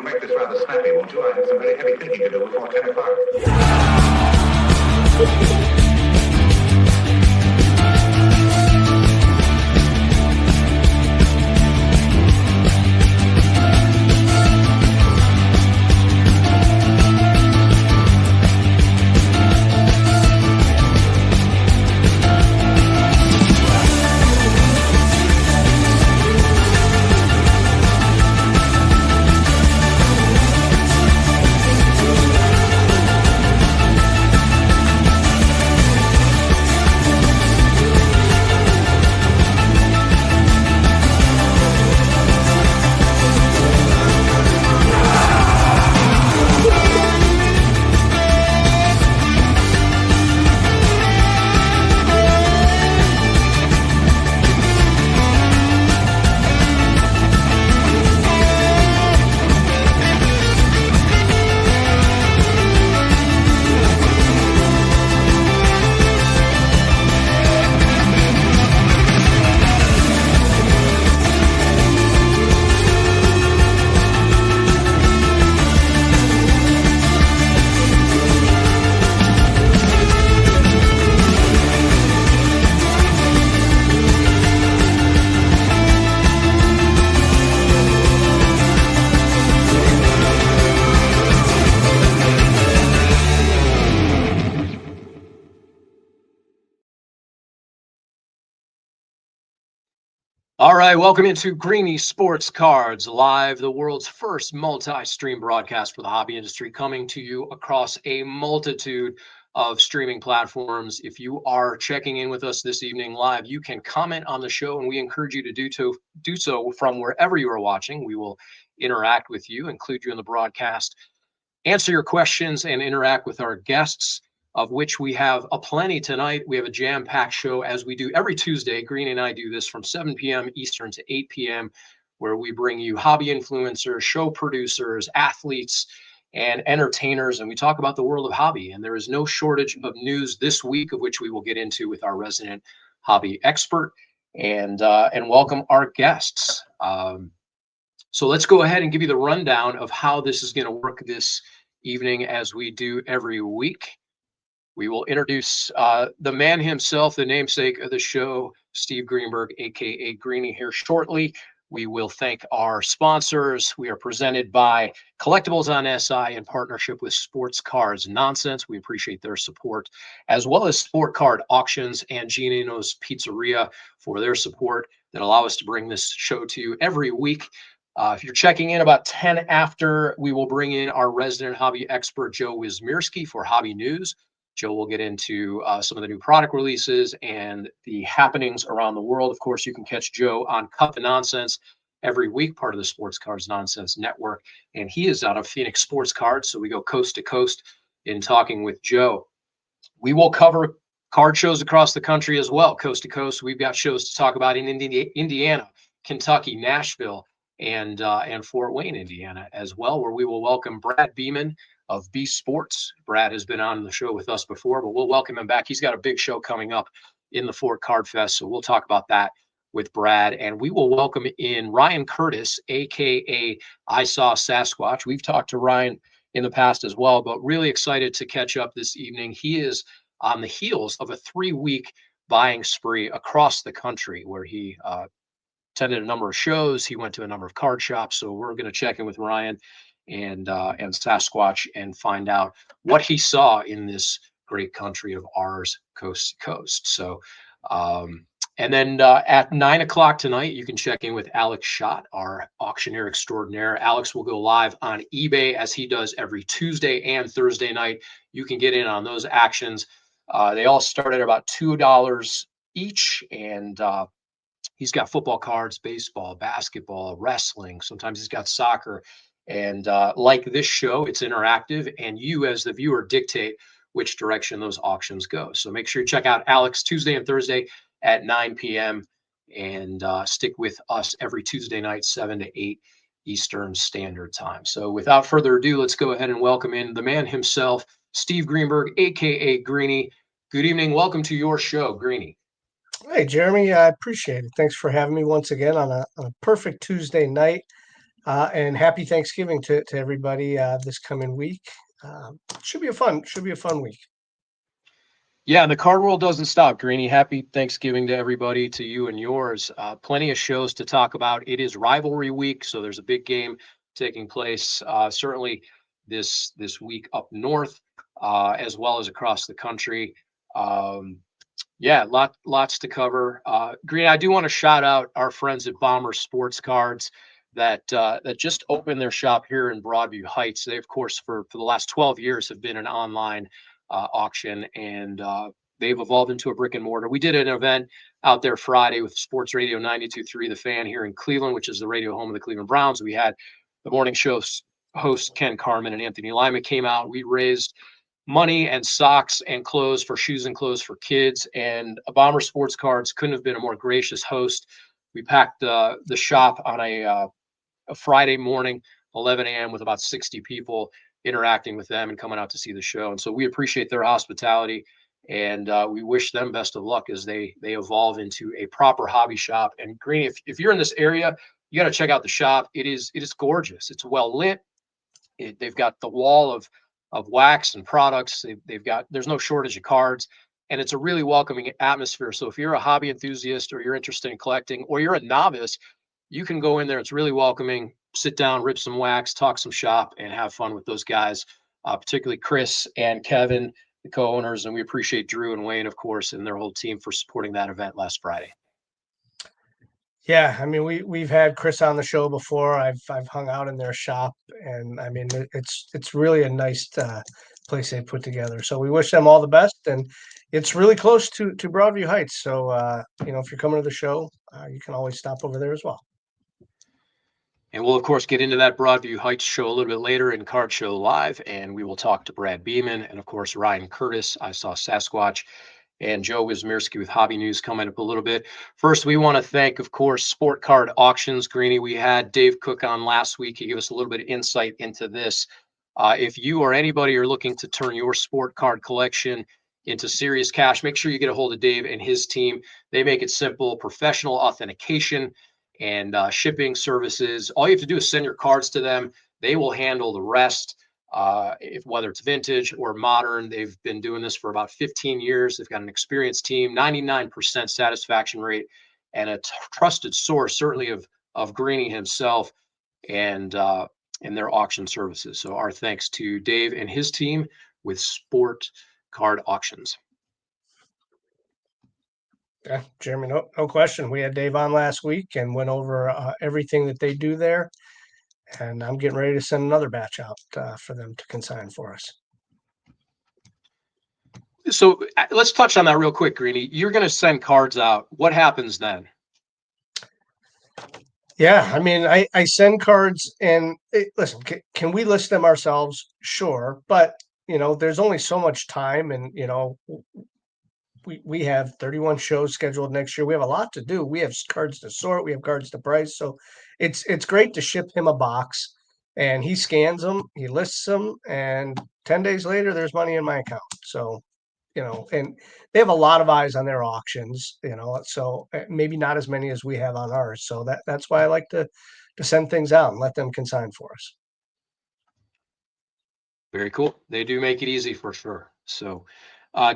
make this rather snappy, won't you? I have some very heavy thinking to do before 10 o'clock. All right, welcome into Greeny Sports Cards Live, the world's first multi-stream broadcast for the hobby industry, coming to you across a multitude of streaming platforms. If you are checking in with us this evening live, you can comment on the show, and we encourage you to do so from wherever you are watching. We will interact with you, include you in the broadcast, answer your questions, and interact with our guests, of which we have a plenty tonight. We have a jam-packed show, as we do every Tuesday. Green and I do this from 7 p.m. Eastern to 8 p.m., where we bring you hobby influencers, show producers, athletes, and entertainers, and we talk about the world of hobby. And there is no shortage of news this week, of which we will get into with our resident hobby expert, and welcome our guests. So let's go ahead and give you the rundown of how this is going to work this evening, as we do every week. We will introduce the man himself, the namesake of the show, Steve Greenberg, aka Greeny, here shortly. We will thank our sponsors. We are presented by Collectibles on SI in partnership with Sports Cards Nonsense. We appreciate their support, as well as Sport Card Auctions and Gino's Pizzeria for their support that allow us to bring this show to you every week. If you're checking in about 10 after, we will bring in our resident hobby expert, Joe Wysmierski, for hobby news. Joe will get into some of the new product releases and the happenings around the world. Of course, you can catch Joe on Cut the Nonsense every week, part of the Sports Cards Nonsense Network. And he is out of Phonix Sports Cards, so we go coast to coast in talking with Joe. We will cover card shows across the country as well, coast to coast. We've got shows to talk about in Indiana, Kentucky, Nashville, and Fort Wayne, Indiana as well, where we will welcome Brad Beeman of B Sports. Brad has been on the show with us before, but we'll welcome him back. He's got a big show coming up in the Fort Card Fest, so we'll talk about that with Brad. And we will welcome in Ryan Curtis, aka Saw Sasquatch. We've talked to Ryan in the past as well, but really excited to catch up this evening. He is on the heels of a 3-week buying spree across the country, where he attended a number of shows. He went to a number of card shops. So we're going to check in with Ryan and Sasquatch and find out what he saw in this great country of ours, coast to coast. So, and then at 9 o'clock tonight, you can check in with Alex Schott, our auctioneer extraordinaire. Alex will go live on eBay, as he does every Tuesday and Thursday night. You can get in on those actions. They all start at about $2 each, and he's got football cards, baseball, basketball, wrestling. Sometimes he's got soccer. And like this show, it's interactive, and you as the viewer dictate which direction those auctions go. So make sure you check out Alex Tuesday and Thursday at 9 p.m. and stick with us every Tuesday night, 7 to 8 Eastern Standard Time. So without further ado, let's go ahead and welcome in the man himself, Steve Greenberg, aka Greeny. Good evening. Welcome to your show, Greeny. Hey, Jeremy, I appreciate it. Thanks for having me once again on a perfect Tuesday night. And happy Thanksgiving to everybody this coming week. Should be a fun week. Yeah, and the card world doesn't stop, Greeny. Happy Thanksgiving to everybody, to you and yours. Plenty of shows to talk about. It is rivalry week, so there's a big game taking place certainly this week up north, as well as across the country. Yeah, lots to cover. Green, I do want to shout out our friends at Bomber Sports Cards that just opened their shop here in Broadview Heights. They, of course, for the last 12 years have been an online auction, and they've evolved into a brick and mortar. We did an event out there Friday with Sports Radio 92.3 The Fan here in Cleveland, which is the radio home of the Cleveland Browns. We had the morning show host Ken Carmen and Anthony Lima came out. We raised money and socks and clothes for shoes and clothes for kids, and Bomber Sports Cards couldn't have been a more gracious host. We packed the shop on a Friday morning, 11 a.m. with about 60 people interacting with them and coming out to see the show. And so we appreciate their hospitality, and we wish them best of luck as they evolve into a proper hobby shop. And Green, if you're in this area, you got to check out the shop. It is gorgeous. It's well lit. They've got the wall of wax and products. There's no shortage of cards, and it's a really welcoming atmosphere. So if you're a hobby enthusiast, or you're interested in collecting, or you're a novice, you can go in there. It's really welcoming. Sit down, rip some wax, talk some shop, and have fun with those guys, particularly Chris and Kevin, the co-owners. And we appreciate Drew and Wayne, of course, and their whole team for supporting that event last Friday. Yeah, I mean, we've had Chris on the show before. I've hung out in their shop, and I mean, it's really a nice place they put together. So we wish them all the best, and it's really close to Broadview Heights. So if you're coming to the show, you can always stop over there as well. And we'll, of course, get into that Broadview Heights show a little bit later in Card Show Live, and we will talk to Brad Beeman and, of course, Ryan Curtis, I Saw Sasquatch, and Joe Wysmierski with Hobby News coming up a little bit. First, we want to thank, of course, Sport Card Auctions. Greeny, we had Dave Cook on last week. He gave us a little bit of insight into this. If you or anybody are looking to turn your sport card collection into serious cash, make sure you get a hold of Dave and his team. They make it simple, professional authentication and shipping services. All you have to do is send your cards to them. They will handle the rest. Whether it's vintage or modern, they've been doing this for about 15 years. They've got an experienced team, 99% satisfaction rate, and a trusted source, certainly of Greeny himself and their auction services. So our thanks to Dave and his team with Sport Card Auctions. Yeah, Jeremy, no question. We had Dave on last week and went over everything that they do there. And I'm getting ready to send another batch out for them to consign for us. So let's touch on that real quick, Greeny. You're going to send cards out. What happens then? Yeah, I mean, I send cards, and listen, can we list them ourselves? Sure. But, there's only so much time, and, we have 31 shows scheduled next year. We have a lot to do. We have cards to sort. We have cards to price. So it's great to ship him a box, and he scans them, he lists them, and 10 days later, there's money in my account. So, and they have a lot of eyes on their auctions, so maybe not as many as we have on ours. So that's why I like to send things out and let them consign for us. Very cool. They do make it easy for sure. So,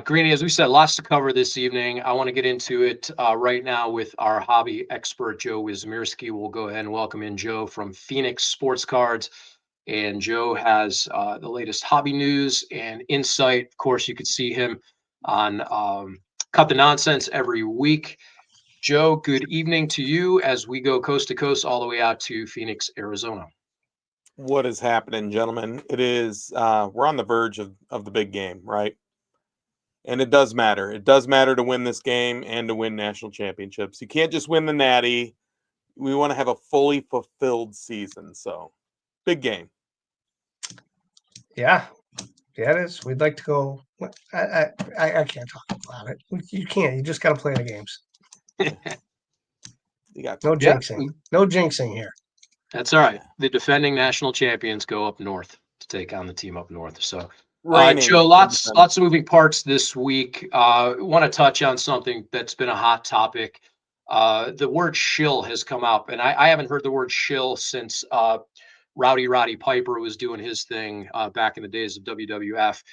Greeny, as we said, lots to cover this evening. I want to get into it right now with our hobby expert, Joe Wysmierski. We'll go ahead and welcome in Joe from Phonix Sports Cards. And Joe has the latest hobby news and insight. Of course, you could see him on Cut the Nonsense every week. Joe, good evening to you as we go coast to coast all the way out to Phoenix, Arizona. What is happening, gentlemen? It is, we're on the verge of the big game, right? And it does matter. It does matter to win this game and to win national championships. You can't just win the Natty. We want to have a fully fulfilled season. So, big game. Yeah, it is. We'd like to go. I can't talk about it. You can't. You just got to play the games. You got no jinxing. No jinxing here. That's all right. The defending national champions go up north to take on the team up north. So, Joe, lots of moving parts this week. Want to touch on something that's been a hot topic The word shill has come up, and I haven't heard the word shill since Roddy Piper was doing his thing back in the days of WWF.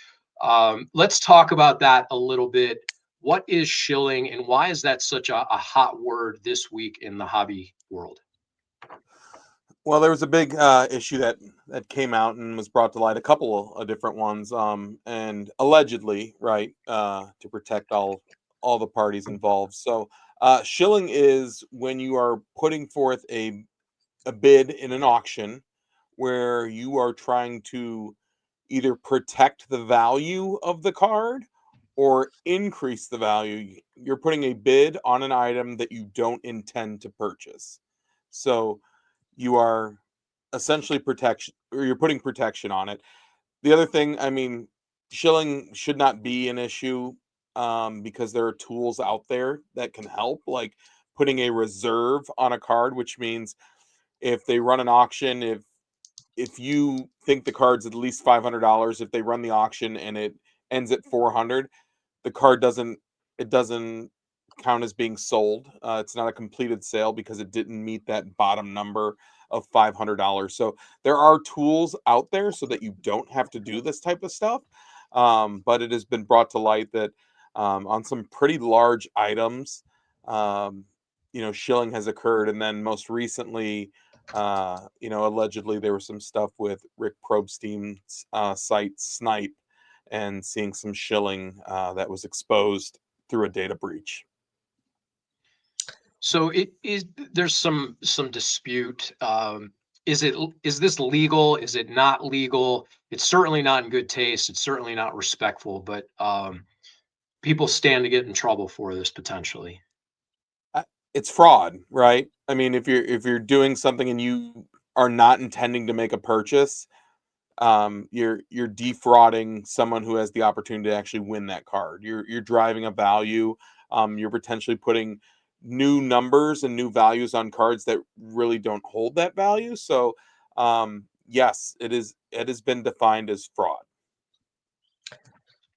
Let's talk about that a little bit. What is shilling, and why is that such a hot word this week in the hobby world? Well, there was a big issue that came out and was brought to light, a couple of different ones, and allegedly, right, to protect all the parties involved. So, shilling is when you are putting forth a bid in an auction where you are trying to either protect the value of the card or increase the value. You're putting a bid on an item that you don't intend to purchase. So you are essentially protection, or you're putting protection on it. The other thing, I mean, shilling should not be an issue, because there are tools out there that can help, like putting a reserve on a card, which means if they run an auction, if you think the card's at least $500, if they run the auction and it ends at 400, the card doesn't count as being sold. It's not a completed sale because it didn't meet that bottom number of $500. So there are tools out there so that you don't have to do this type of stuff. But it has been brought to light that on some pretty large items, shilling has occurred, and then most recently, allegedly there was some stuff with Rick Probstein's site Snipe, and seeing some shilling that was exposed through a data breach. So there's some dispute. Is this legal? Is it not legal? It's certainly not in good taste. It's certainly not respectful, but people stand to get in trouble for this potentially. It's fraud, right? I mean, if you're doing something and you are not intending to make a purchase, you're defrauding someone who has the opportunity to actually win that card. You're driving a value. You're potentially putting new numbers and new values on cards that really don't hold that value. So, yes, it has been defined as fraud.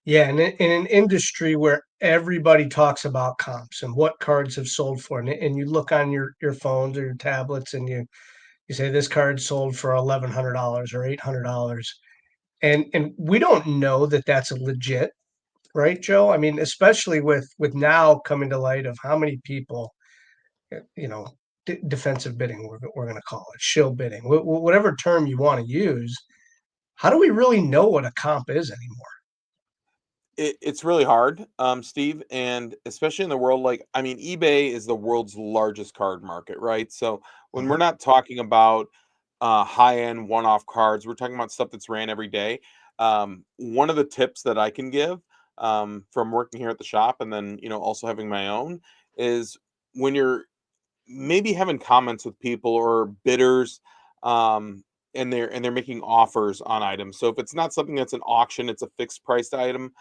Yeah, and in an industry where everybody talks about comps and what cards have sold for, and you look on your phones or your tablets and you say this card sold for $1,100 or $800, and we don't know that that's legit, right, Joe? I mean, especially with now coming to light of how many people, you know, defensive bidding, we're going to call it shill bidding, whatever term you want to use. How do we really know what a comp is anymore? It's really hard, Steve, and especially in the world, like, I mean, eBay is the world's largest card market, right? So when we're Mhm. not talking about high-end one-off cards, we're talking about stuff that's ran every day. One of the tips that I can give, from working here at the shop, and then also having my own, is when you're maybe having comments with people or bidders, and they're making offers on items. So if it's not something that's an auction, it's a fixed priced item,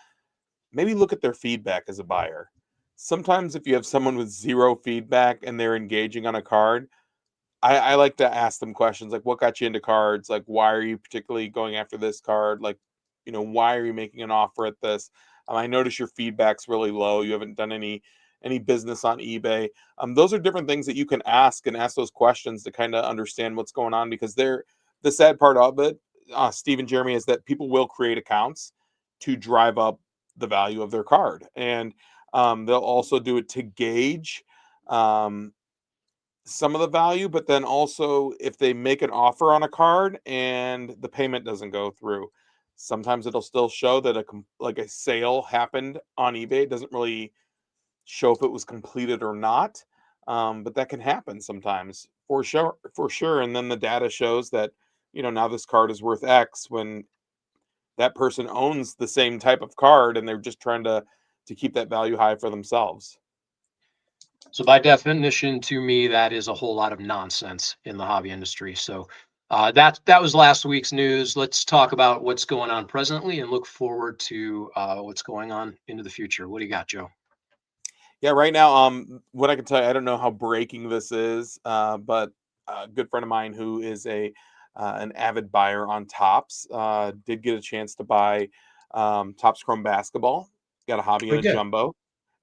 maybe look at their feedback as a buyer. Sometimes if you have someone with zero feedback and they're engaging on a card, I like to ask them questions like, what got you into cards? Like, why are you particularly going after this card? Like, why are you making an offer at this? I notice your feedback's really low. You haven't done any business on eBay. Those are different things that you can ask, and ask those questions to kind of understand what's going on, because the sad part of it, Steve and Jeremy, is that people will create accounts to drive up the value of their card, and they'll also do it to gauge um, some of the value, but then also if they make an offer on a card and the payment doesn't go through, sometimes it'll still show that like a sale happened on eBay. It doesn't really show if it was completed or not, but that can happen sometimes, for sure. And then the data shows that now this card is worth X, when that person owns the same type of card and they're just trying to keep that value high for themselves. So by definition, to me, that is a whole lot of nonsense in the hobby industry. So that was last week's news. Let's talk about what's going on presently and look forward to what's going on into the future. What do you got, Joe? Yeah, right now, what I can tell you, I don't know how breaking this is, but a good friend of mine who is an avid buyer on Topps, did get a chance to buy Topps Chrome Basketball. Got a hobby We and a did. jumbo,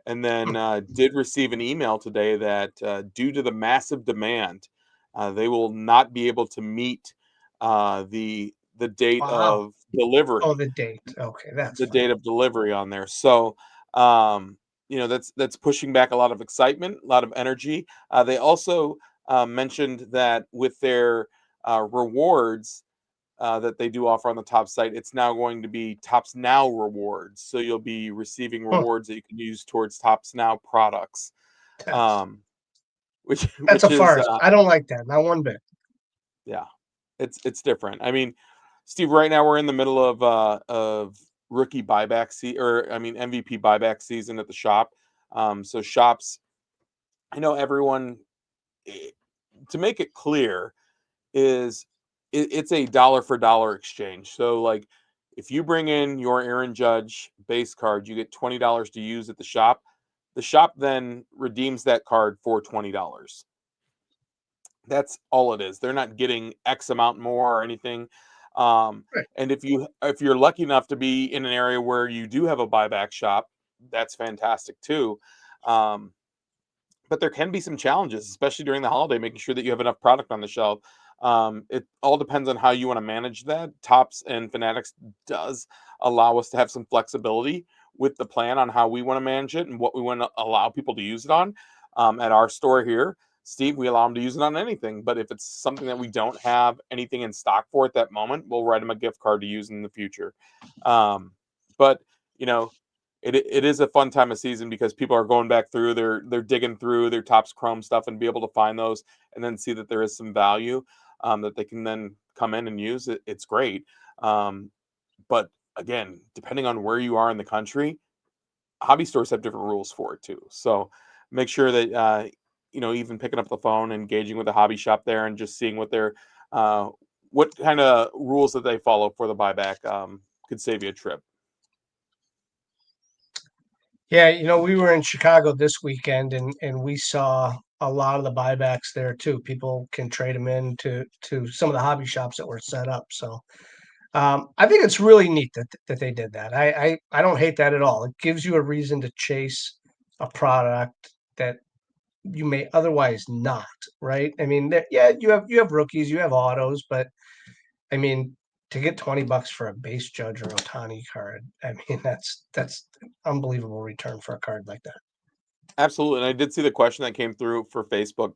and then did receive an email today that due to the massive demand, they will not be able to meet the date Wow. of delivery. Oh, the date. Okay, that's The fine. date of delivery on there. So, that's pushing back a lot of excitement, a lot of energy. They also mentioned that with their rewards that they do offer on the top site, it's now going to be Tops Now rewards. So you'll be receiving Huh, rewards that you can use towards Tops Now products, that's um, which that's a which is farce. I don't like that. Not one bit. yeah, it's different. I mean, Steve, right now we're in the middle of rookie buyback MVP buyback season at the shop. So shops, I know everyone. eh, To make it clear, is it's a dollar for dollar exchange. So like, if you bring in your Aaron Judge base card, you get $20 to use at the shop. The shop then redeems that card for $20. That's all it is. They're not getting X amount more or anything. Right. And if you're lucky enough to be in an area where you do have a buyback shop, that's fantastic too. Um, but there can be some challenges, especially during the holiday, making sure that you have enough product on the shelf. It all depends on how you want to manage that. Tops and Fanatics does allow us to have some flexibility with the plan on how we want to manage it and what we want to allow people to use it on. At our store here, Steve, we allow them to use it on anything. But if it's something that we don't have anything in stock for at that moment, we'll write them a gift card to use in the future. But you know, it is a fun time of season because people are going back through, they're digging through their Topps Chrome stuff and be able to find those and then see that there is some value that they can then come in and use. It's great. Um, but again, depending on where you are in the country, hobby stores have different rules for it too. So make sure that even picking up the phone, engaging with the hobby shop there, and just seeing uh, what kind of rules that they follow for the buyback could save you a trip. Yeah, we were in Chicago this weekend, and we saw a lot of the buybacks there too. People can trade them in to some of the hobby shops that were set up. So I think it's really neat that they did that. I don't hate that at all. It gives you a reason to chase a product that you may otherwise not, right? I mean, yeah, you have rookies, you have autos, but I mean, to get $20 for a base Judge or Otani card, I mean, that's unbelievable return for a card like that. Absolutely, and I did see the question that came through for Facebook.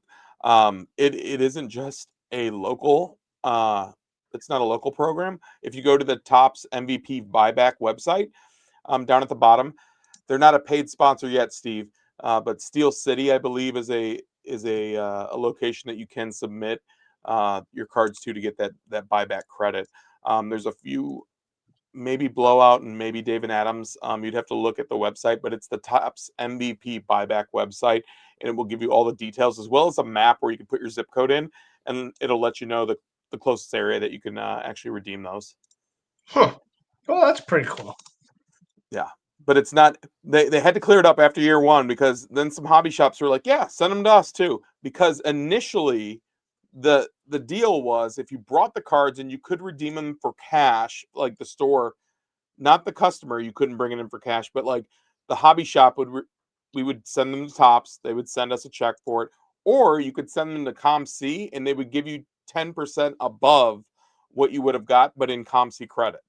It isn't just a local. It's not a local program. If you go to the Topps MVP buyback website, down at the bottom, they're not a paid sponsor yet, Steve. But Steel City, I believe, is a location that you can submit your cards to get that buyback credit. There's a few, maybe Blowout and maybe David Adams. You'd have to look at the website, but it's the Topps MVP buyback website, and it will give you all the details as well as a map where you can put your zip code in, and it'll let you know the closest area that you can actually redeem those. Huh. Well, that's pretty cool. Yeah, but it's not. They had to clear it up after year one because then some hobby shops were like, "Yeah, send them to us too." Because initially, the deal was if you brought the cards and you could redeem them for cash, like the store, not the customer, you couldn't bring it in for cash, but like the hobby shop we would send them to Tops, they would send us a check for it, or you could send them to ComC and they would give you 10% above what you would have got, but in ComC credit.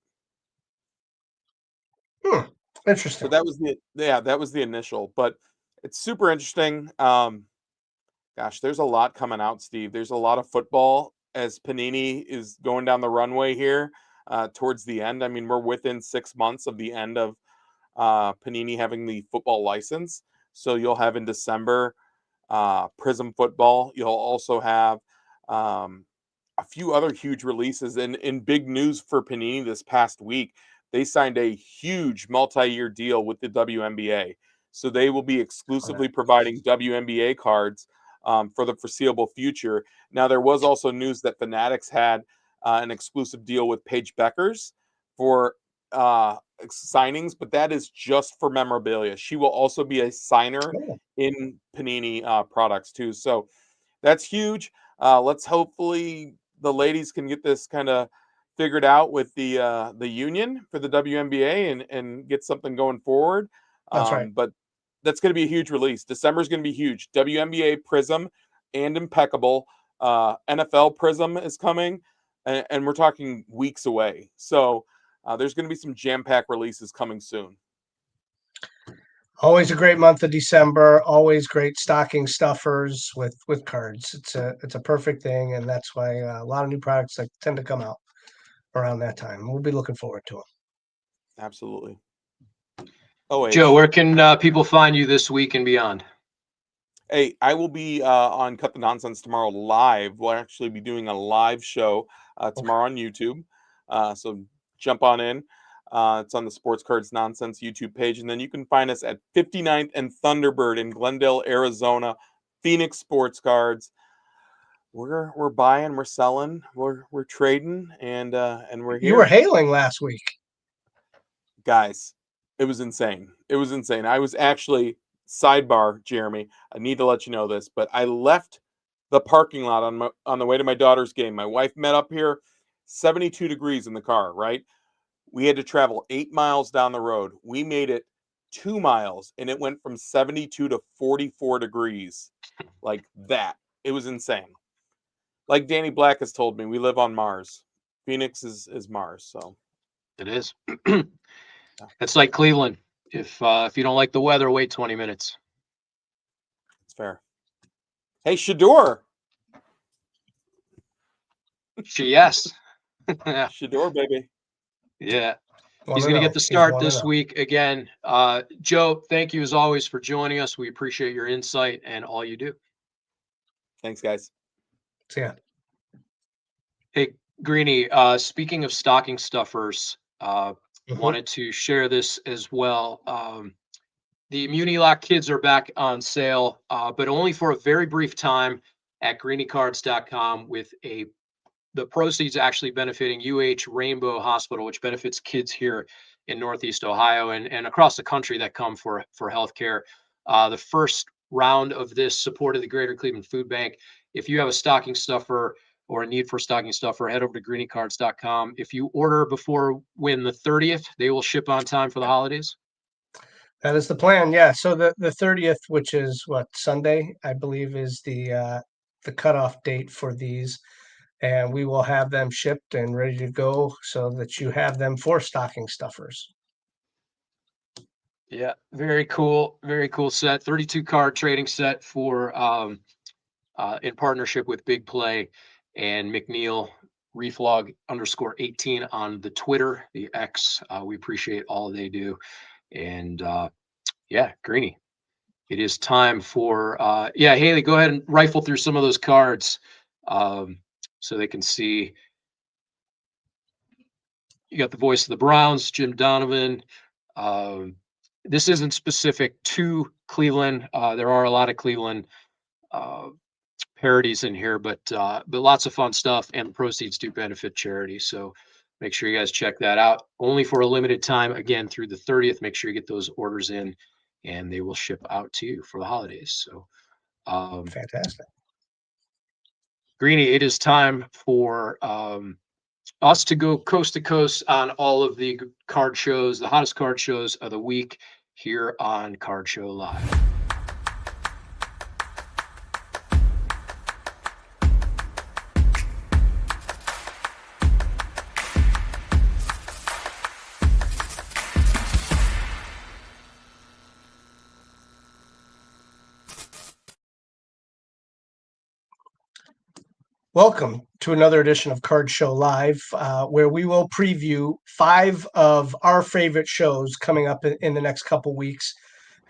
Hmm. So Interesting. that was the initial, but it's super interesting. Gosh, there's a lot coming out, Steve. There's a lot of football as Panini is going down the runway here towards the end. I mean, we're within 6 months of the end of Panini having the football license. So you'll have in December Prism football. You'll also have um, a few other huge releases. And in big news for Panini this past week, they signed a huge multi-year deal with the WNBA. So they will be exclusively providing WNBA cards for the foreseeable future. Now, there was also news that Fanatics had an exclusive deal with Paige Beckers for signings, but that is just for memorabilia. She will also be a signer Oh, in Panini products too. So that's huge. Let's hopefully the ladies can get this kind of figured out with the union for the WNBA and get something going forward. that's right. But that's going to be a huge release. December is going to be huge. WNBA Prism and Impeccable. NFL Prism is coming, and we're talking weeks away. So there's going to be some jam-packed releases coming soon. Always a great month of December. Always great stocking stuffers with cards. It's a perfect thing, and that's why a lot of new products like tend to come out around that time. We'll be looking forward to them. Absolutely. Oh, Joe, where can people find you this week and beyond? Hey, I will be on Cut the Nonsense tomorrow live. We'll actually be doing a live show tomorrow on YouTube. So jump on in. It's on the Sports Cards Nonsense YouTube page. And then you can find us at 59th and Thunderbird in Glendale, Arizona. Phonix Sports Cards. We're buying, we're selling, we're trading, and we're here. You were hailing last week. Guys, it was insane. It was insane. I was actually, sidebar, Jeremy, I need to let you know this, but I left the parking lot on the way to my daughter's game. My wife met up here, 72 degrees in the car, right? We had to travel 8 miles down the road. We made it 2 miles, and it went from 72 to 44 degrees. Like that. It was insane. Like Danny Black has told me, we live on Mars. Phoenix is Mars, so. It is. It's like Cleveland. If you don't like the weather, wait 20 minutes. It's fair. Hey, Shador. Yes. Shador, baby. Yeah. He's going to get the start this week again. Joe, thank you as always for joining us. We appreciate your insight and all you do. Thanks, guys. See ya. Hey, Greeny, speaking of stocking stuffers, wanted to share this as well. The Immunilock kits are back on sale, but only for a very brief time at greenycards.com with the proceeds actually benefiting Rainbow Hospital, which benefits kids here in Northeast Ohio and across the country that come for healthcare. The first round of this supported the Greater Cleveland Food Bank. If you have a stocking stuffer or a need for stocking stuffer, head over to greenycards.com. If you order before the 30th, they will ship on time for the holidays. That is the plan. Yeah. So the 30th, which is Sunday, I believe, is the cutoff date for these. And we will have them shipped and ready to go so that you have them for stocking stuffers. Yeah, very cool. Very cool set. 32 card trading set for in partnership with Big Play and McNeil Reflog _18 on the Twitter, the X. We appreciate all they do. And yeah, Greeny, it is time for Haley, go ahead and rifle through some of those cards so they can see. You got the voice of the Browns, Jim Donovan. This isn't specific to Cleveland. There are a lot of Cleveland parodies in here, but lots of fun stuff, and the proceeds do benefit charity. So make sure you guys check that out. Only for a limited time, again, through the 30th. Make sure you get those orders in, and they will ship out to you for the holidays. So fantastic. Greeny, it is time for us to go coast to coast on all of the card shows, the hottest card shows of the week here on Card Show Live. Welcome to another edition of Card Show Live, where we will preview 5 of our favorite shows coming up in the next couple weeks.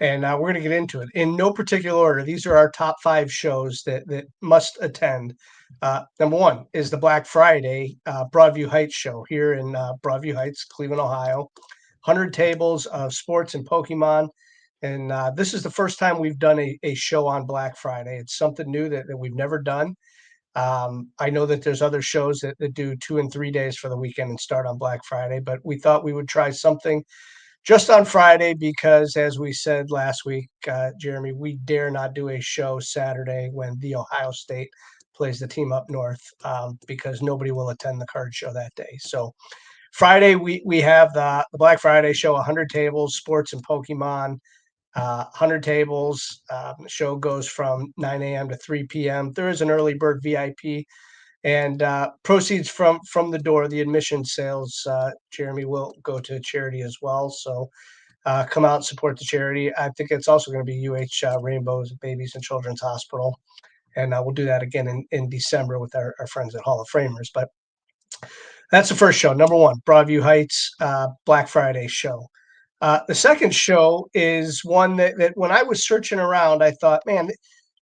And we're going to get into it in no particular order. These are our top 5 shows that must attend. Number 1 is the Black Friday Broadview Heights show here in Broadview Heights, Cleveland, Ohio. 100 tables of sports and Pokemon. And this is the first time we've done a show on Black Friday. It's something new that we've never done. I know that there's other shows that do 2 and 3 days for the weekend and start on Black Friday, but we thought we would try something just on Friday because, as we said last week, Jeremy, we dare not do a show Saturday when the Ohio State plays the team up north because nobody will attend the card show that day. So Friday, we have the Black Friday show, 100 tables, sports and Pokemon. 100 tables. The show goes from 9 a.m. to 3 p.m. There is an early bird VIP, and proceeds from the door, the admission sales, Jeremy, will go to charity as well. So come out and support the charity. I think it's also going to be Rainbows Babies and Children's Hospital. And we'll do that again in December with our friends at Hall of Framers. But that's the first show. Number one, Broadview Heights, Black Friday show. The second show is one that when I was searching around, I thought, man,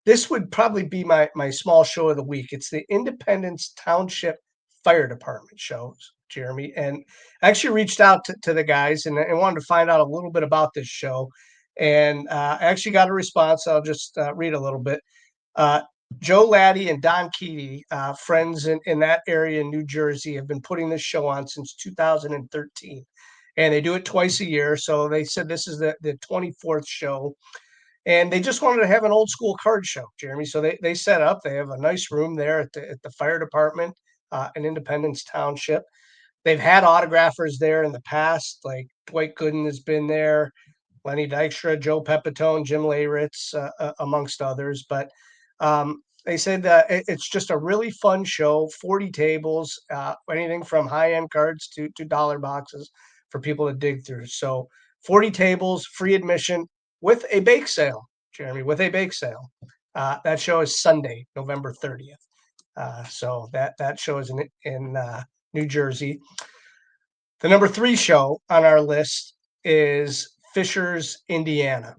this would probably be my small show of the week. It's the Independence Township Fire Department shows, Jeremy. And I actually reached out to the guys and wanted to find out a little bit about this show. And I actually got a response. I'll just read a little bit. Joe Laddie and Don Keaty, friends in that area in New Jersey, have been putting this show on since 2013. And they do it twice a year. So they said this is the 24th show. And they just wanted to have an old school card show, Jeremy. So they set up. They have a nice room there at the fire department in Independence Township. They've had autographers there in the past, like Dwight Gooden has been there, Lenny Dykstra, Joe Pepitone, Jim Leyritz, amongst others. But they said that it's just a really fun show, 40 tables, anything from high-end cards to dollar boxes for people to dig through. So 40 tables, free admission with a bake sale, Jeremy, with a bake sale. That show is Sunday, November 30th. So that show is in New Jersey. The number 3 show on our list is Fishers, Indiana.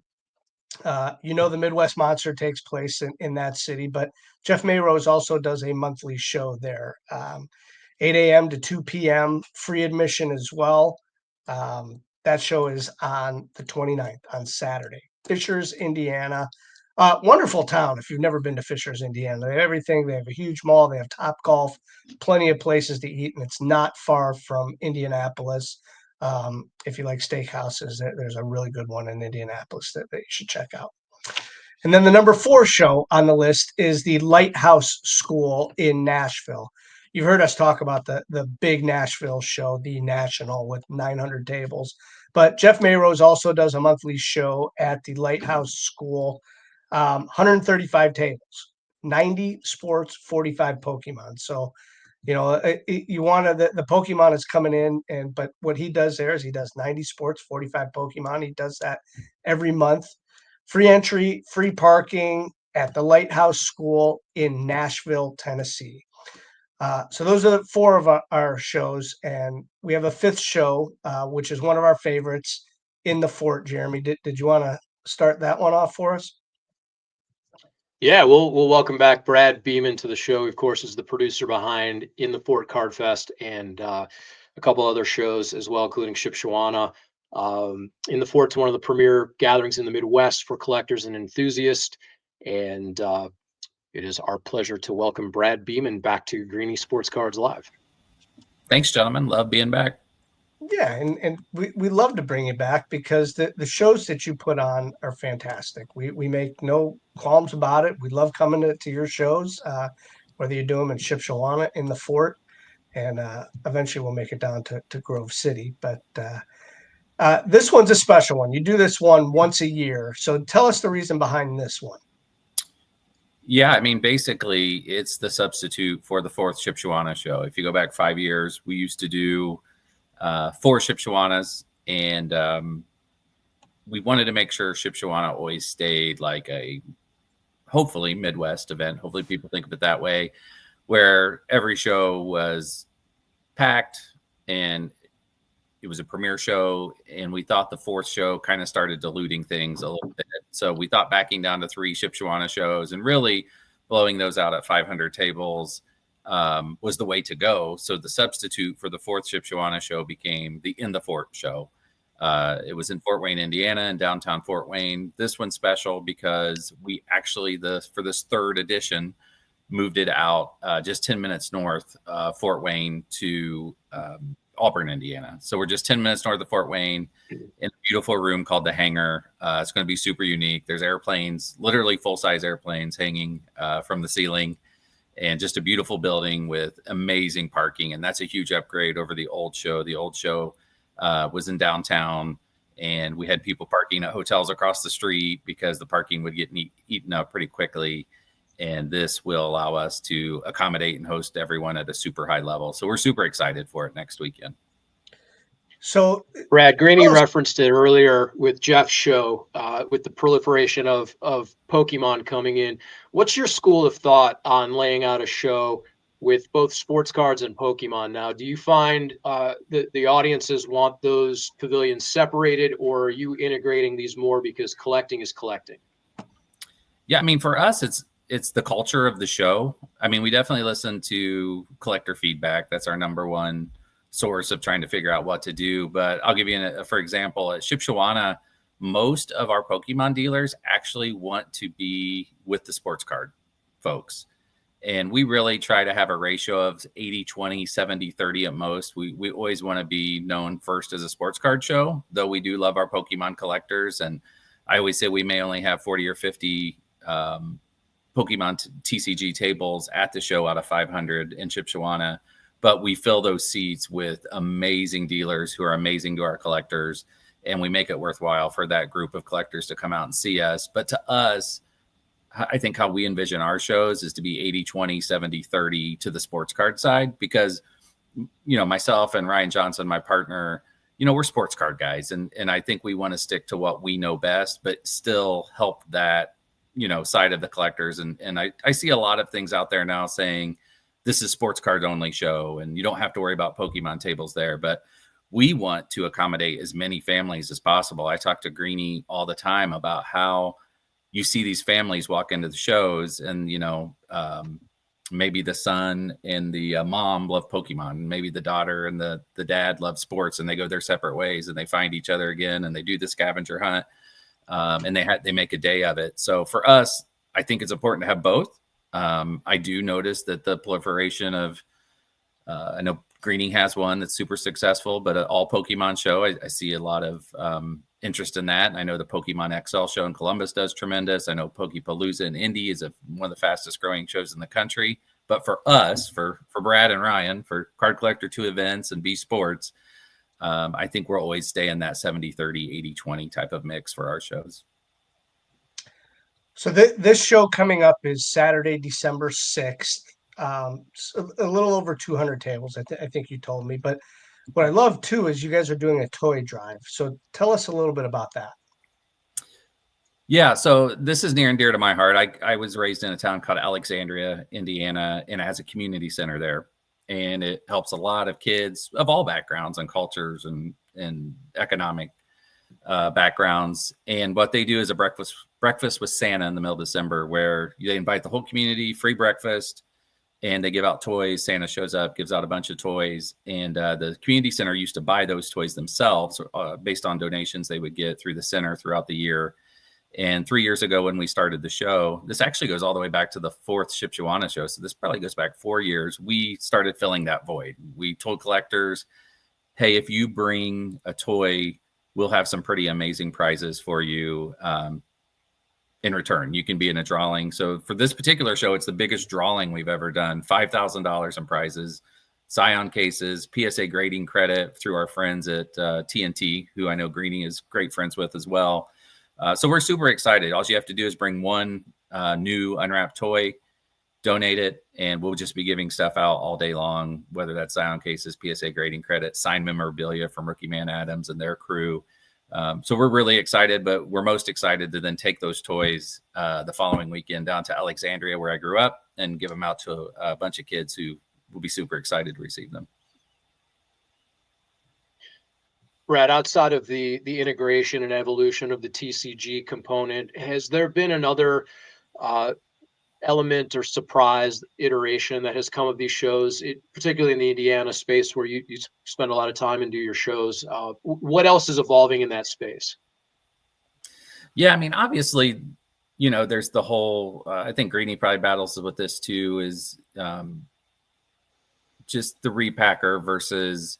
The Midwest Monster takes place in that city, but Jeff Mayrose also does a monthly show there. 8 a.m. to 2 p.m., free admission as well. That show is on the 29th, on Saturday. Fishers, Indiana. Wonderful town if you've never been to Fishers, Indiana. They have everything. They have a huge mall. They have Topgolf, plenty of places to eat, and it's not far from Indianapolis. If you like steakhouses, there's a really good one in Indianapolis that you should check out. And then the number 4 show on the list is the Lighthouse School in Nashville. You've heard us talk about the big Nashville show, the National, with 900 tables. But Jeff Mayrose also does a monthly show at the Lighthouse School, 135 tables, 90 sports, 45 Pokemon. So, you want to, the Pokemon is coming in, but what he does there is he does 90 sports, 45 Pokemon. He does that every month. Free entry, free parking at the Lighthouse School in Nashville, Tennessee. So those are 4 of our shows, and we have a 5th show, which is one of our favorites, In the Fort. Jeremy, did you want to start that one off for us? Yeah, we'll welcome back Brad Beeman to the show. Of course, is the producer behind In the Fort Card Fest and a couple other shows as well, including Shipshawana. In the Fort's one of the premier gatherings in the Midwest for collectors and enthusiasts, and it is our pleasure to welcome Brad Beeman back to Greeny Sports Cards Live. Thanks, gentlemen. Love being back. Yeah, and we love to bring you back because the shows that you put on are fantastic. We make no qualms about it. We love coming to your shows, whether you do them in Shipshawana, in the Fort, and eventually we'll make it down to Grove City. But this one's a special one. You do this one once a year. So tell us the reason behind this one. Yeah, I mean, basically, it's the substitute for the 4th Shipshawana show. If you go back 5 years, we used to do 4 Shipshawanas, and we wanted to make sure Shipshawana always stayed like a, hopefully, Midwest event. Hopefully people think of it that way, where every show was packed and it was a premiere show, and we thought the 4th show kind of started diluting things a little bit. So we thought backing down to 3 Shipshawana shows and really blowing those out at 500 tables was the way to go. So the substitute for the 4th Shipshawana show became the In the Fort show. It was in Fort Wayne, Indiana, in downtown Fort Wayne. This one's special because we actually, for this 3rd edition, moved it out just 10 minutes north Fort Wayne to Auburn, Indiana. So we're just 10 minutes north of Fort Wayne in a beautiful room called the Hangar. It's going to be super unique. There's airplanes, literally full-size airplanes hanging from the ceiling, and just a beautiful building with amazing parking. And that's a huge upgrade over the old show. The old show was in downtown, and we had people parking at hotels across the street because the parking would get eaten up pretty quickly. And this will allow us to accommodate and host everyone at a super high level. So we're super excited for it next weekend. So, Brad, Greeny tell us- referenced it earlier with Jeff's show, with the proliferation of Pokemon coming in. What's your school of thought on laying out a show with both sports cards and Pokemon now? Do you find that the audiences want those pavilions separated, or are you integrating these more because collecting is collecting? Yeah, I mean, for us, it's the culture of the show. I mean, we definitely listen to collector feedback. That's our number one source of trying to figure out what to do. But I'll give you for example, at Shipshewana, most of our Pokemon dealers actually want to be with the sports card folks. And we really try to have a ratio of 80-20, 70-30 at most. We always want to be known first as a sports card show, though we do love our Pokemon collectors. And I always say we may only have 40 or 50 Pokemon TCG tables at the show out of 500 in Shipshewana, but we fill those seats with amazing dealers who are amazing to our collectors, and we make it worthwhile for that group of collectors to come out and see us. But to us, I think how we envision our shows is to be 80-20, 70-30 to the sports card side, because, you know, myself and Ryan Johnson, my partner, you know, we're sports card guys, and I think we want to stick to what we know best, but still help that, you know, side of the collectors. And I see a lot of things out there now saying this is sports card only show and you don't have to worry about Pokemon tables there, but we want to accommodate as many families as possible. I talk to Greeny all the time about how you see these families walk into the shows and, you know, maybe the son and the mom love Pokemon, and maybe the daughter and the dad love sports, and they go their separate ways and they find each other again and they do the scavenger hunt. And they make a day of it. So for us, I think it's important to have both. I do notice that the proliferation of, I know Greeny has one that's super successful, but an all Pokemon show, I see a lot of interest in that. And I know the Pokemon XL show in Columbus does tremendous. I know Pokepalooza in Indy is one of the fastest growing shows in the country. But for us, for Brad and Ryan, for Card Collector 2 events and B Sports, I think we'll always stay in that 70-30, 80-20 type of mix for our shows. So this show coming up is Saturday, December 6th. So a little over 200 tables, I think you told me. But what I love too is you guys are doing a toy drive. So tell us a little bit about that. Yeah, so this is near and dear to my heart. I was raised in a town called Alexandria, Indiana, and it has a community center there. And it helps a lot of kids of all backgrounds and cultures and economic backgrounds. And what they do is a breakfast with Santa in the middle of December, where they invite the whole community, free breakfast, and they give out toys. Santa shows up, gives out a bunch of toys. And the community center used to buy those toys themselves based on donations they would get through the center throughout the year. And 3 years ago, when we started the show, this actually goes all the way back to the 4th Shipshewana show. So this probably goes back 4 years. We started filling that void. We told collectors, hey, if you bring a toy, we'll have some pretty amazing prizes for you in return. You can be in a drawing. So for this particular show, it's the biggest drawing we've ever done. $5,000 in prizes, Scion cases, PSA grading credit through our friends at TNT, who I know Greeny is great friends with as well. So we're super excited. All you have to do is bring one new unwrapped toy, donate it, and we'll just be giving stuff out all day long, whether that's Scion cases, PSA grading credit, signed memorabilia from Rookie Man Adams and their crew. So we're really excited, but we're most excited to then take those toys the following weekend down to Alexandria, where I grew up, and give them out to a bunch of kids who will be super excited to receive them. Brad, outside of the integration and evolution of the TCG component, has there been another element or surprise iteration that has come of these shows, particularly in the Indiana space where you spend a lot of time and do your shows? What else is evolving in that space? Yeah, I mean, obviously, you know, there's the whole, I think Greeny probably battles with this too, is just the repacker versus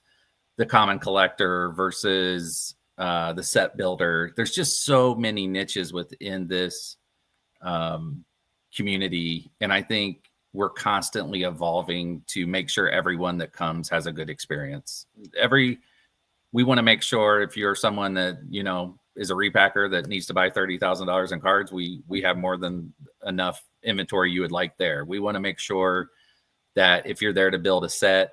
the common collector versus the set builder. There's just so many niches within this community. And I think we're constantly evolving to make sure everyone that comes has a good experience. Every we want to make sure if you're someone that, you know, is a repacker that needs to buy $30,000 in cards, we have more than enough inventory you would like there. We want to make sure that if you're there to build a set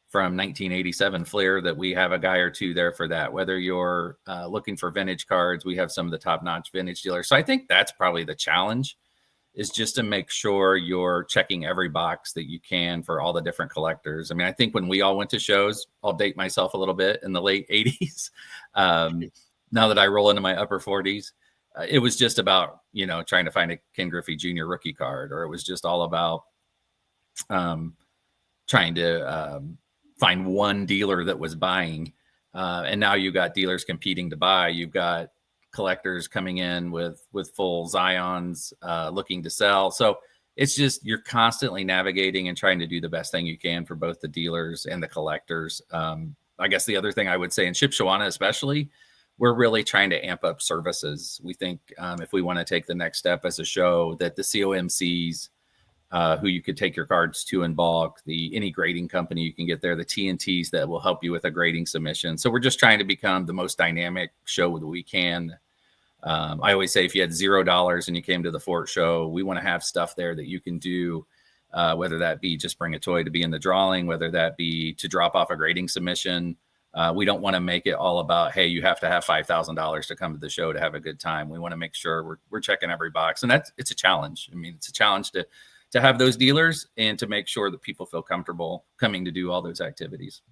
from 1987 Fleer, that we have a guy or two there for that. Whether you're looking for vintage cards, we have some of the top-notch vintage dealers. So I think that's probably the challenge, is just to make sure you're checking every box that you can for all the different collectors. I mean, I think when we all went to shows, I'll date myself a little bit, in the late 80s, now that I roll into my upper 40s, it was just about, you know, trying to find a Ken Griffey Jr. rookie card, or it was just all about trying to find one dealer that was buying. And now you got dealers competing to buy. You've got collectors coming in with full Zions looking to sell. So it's just, you're constantly navigating and trying to do the best thing you can for both the dealers and the collectors. I guess the other thing I would say, in Shipshewana especially, we're really trying to amp up services. We think if we want to take the next step as a show, that the COMCs, who you could take your cards to in bulk, any grading company you can get there, the TNTs that will help you with a grading submission. So we're just trying to become the most dynamic show that we can. I always say, if you had $0 and you came to the Fort show, we want to have stuff there that you can do, whether that be just bring a toy to be in the drawing, whether that be to drop off a grading submission. We don't want to make it all about, hey, you have to have $5,000 to come to the show to have a good time. We want to make sure we're checking every box, and it's a challenge. I mean, it's a challenge to have those dealers and to make sure that people feel comfortable coming to do all those activities.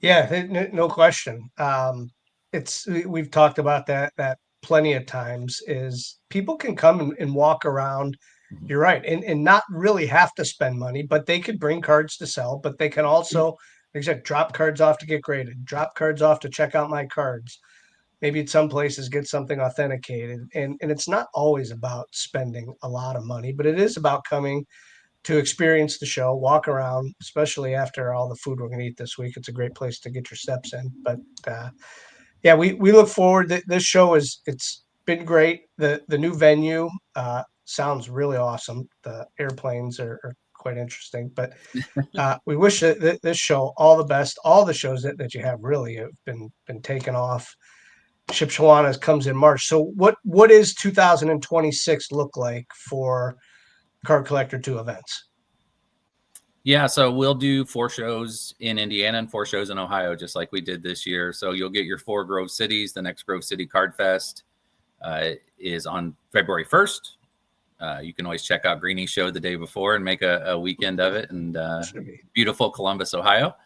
Yeah, no question. We've talked about that plenty of times, is people can come and walk around. You're right. And not really have to spend money, but they could bring cards to sell, but they can also, like I said, drop cards off to get graded, drop cards off to check out my cards. Maybe at some places get something authenticated. And it's not always about spending a lot of money, but it is about coming to experience the show, walk around, especially after all the food we're going to eat this week. It's a great place to get your steps in. But yeah, we look forward. This show it's been great. The new venue sounds really awesome. The airplanes are quite interesting, but we wish that this show all the best. All the shows that you have really have been taken off. Shipshewana comes in March. So what is 2026 look like for Card Collector 2 events? Yeah, so we'll do 4 shows in Indiana and 4 shows in Ohio, just like we did this year. So you'll get your 4 Grove Cities. The next Grove City Card Fest is on February 1st. You can always check out Greenie's show the day before and make a weekend of it in beautiful Columbus, Ohio.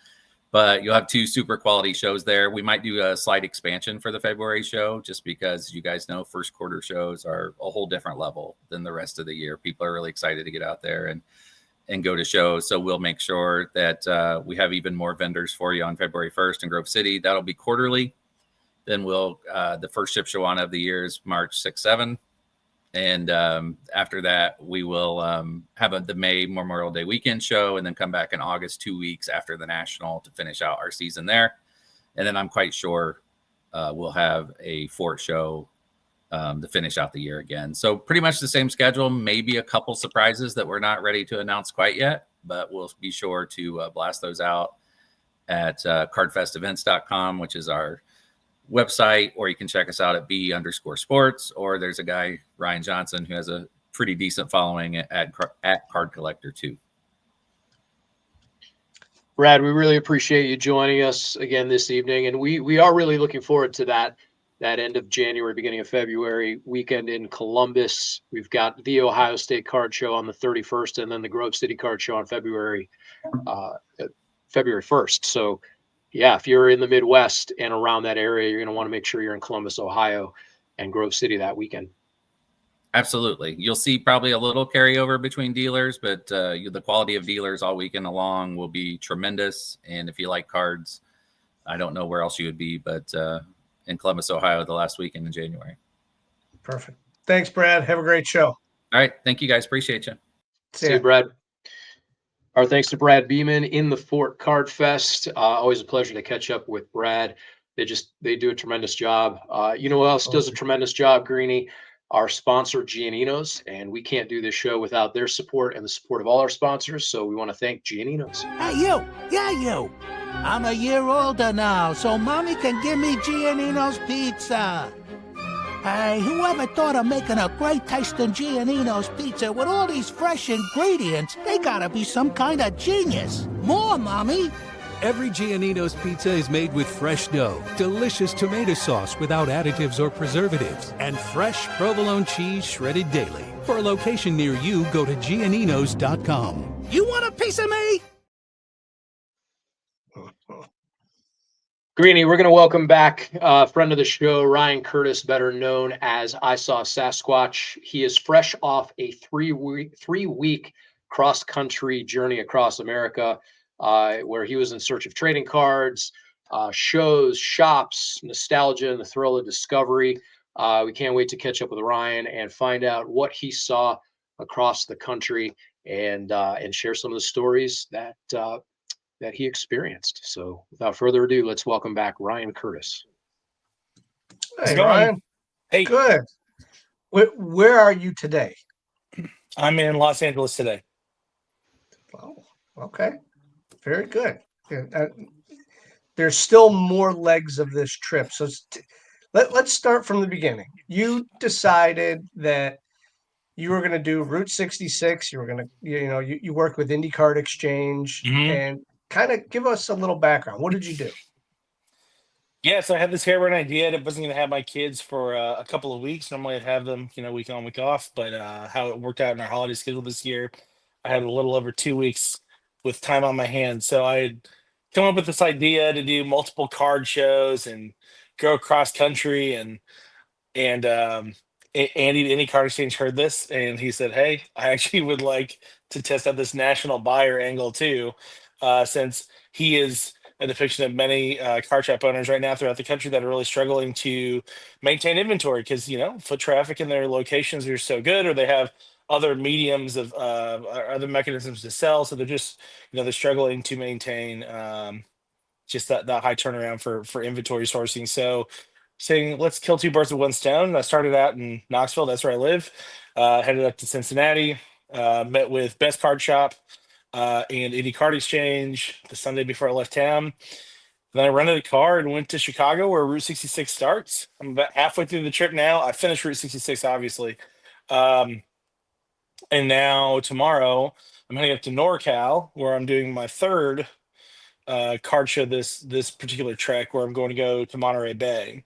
But you'll have 2 super quality shows there. We might do a slight expansion for the February show, just because you guys know first quarter shows are a whole different level than the rest of the year. People are really excited to get out there and go to shows. So we'll make sure that we have even more vendors for you on February 1st in Grove City. That'll be quarterly. Then we'll the first Shipshewana of the year is March 6, 7. And after that, we will have the May Memorial Day weekend show, and then come back in August, 2 weeks after the National, to finish out our season there. And then I'm quite sure we'll have a Fort show to finish out the year again. So pretty much the same schedule, maybe a couple surprises that we're not ready to announce quite yet, but we'll be sure to blast those out at cardfestevents.com, which is our website, or you can check us out at B_sports, or there's a guy, Ryan Johnson, who has a pretty decent following at Card Collector 2. Brad, we really appreciate you joining us again this evening, and we are really looking forward to that end of January, beginning of February weekend in Columbus. We've got the Ohio State Card Show on the 31st, and then the Grove City Card Show on February 1st. So yeah, if you're in the Midwest and around that area, you're going to want to make sure you're in Columbus, Ohio, and Grove City that weekend. Absolutely. You'll see probably a little carryover between dealers, but the quality of dealers all weekend long will be tremendous. And if you like cards, I don't know where else you would be, but in Columbus, Ohio, the last weekend in January. Perfect. Thanks, Brad. Have a great show. All right. Thank you, guys. Appreciate you. See you, Brad. Our thanks to Brad Beeman in the Fort Card Fest. Always a pleasure to catch up with Brad. They do a tremendous job. You know who else does a tremendous job, Greenie? Our sponsor, Giannino's, and we can't do this show without their support and the support of all our sponsors. So we want to thank Giannino's. Hey, you. Yeah, you. I'm a year older now, so Mommy can give me Giannino's pizza. Hey, whoever thought of making a great tasting Giannino's pizza with all these fresh ingredients? They gotta be some kind of genius. More, Mommy. Every Giannino's pizza is made with fresh dough, delicious tomato sauce without additives or preservatives, and fresh provolone cheese shredded daily. For a location near you, go to Gianninos.com. You want a piece of me? Greeny, we're going to welcome back a friend of the show, Ryan Curtis, better known as I Saw Sasquatch. He is fresh off a three-week cross-country journey across America, where he was in search of trading cards, shows, shops, nostalgia, and the thrill of discovery. We can't wait to catch up with Ryan and find out what he saw across the country and share some of the stories that he experienced. So without further ado, let's welcome back Ryan Curtis. Hey, Ryan. Hey. Good. Where are you today? I'm in Los Angeles today. Oh, okay. Very good. There's still more legs of this trip. So let's start from the beginning. You decided that you were going to do Route 66. You were going to, you worked with Indy Card Exchange and kind of give us a little background. What did you do? Yeah, so I had this harebrained idea that I wasn't going to have my kids for a couple of weeks. Normally I'd have them, week on, week off. But how it worked out in our holiday schedule this year, I had a little over 2 weeks with time on my hands. So I had come up with this idea to do multiple card shows and go across country. And Andy, Any Card Exchange, heard this and he said, "Hey, I actually would like to test out this national buyer angle too, since he is a depiction of many card shop owners right now throughout the country that are really struggling to maintain inventory because foot traffic in their locations are so good, or they have other mediums of or other mechanisms to sell, so they're just they're struggling to maintain just that high turnaround for inventory sourcing." So saying, let's kill two birds with one stone. I started out in Knoxville, that's where I live, headed up to Cincinnati, met with Best Card Shop and Indy Card Exchange the Sunday before I left town. Then I rented a car and went to Chicago where Route 66 starts. I'm about halfway through the trip now. I finished Route 66, obviously. And now tomorrow I'm heading up to NorCal where I'm doing my third card show this particular trek, where I'm going to go to Monterey Bay,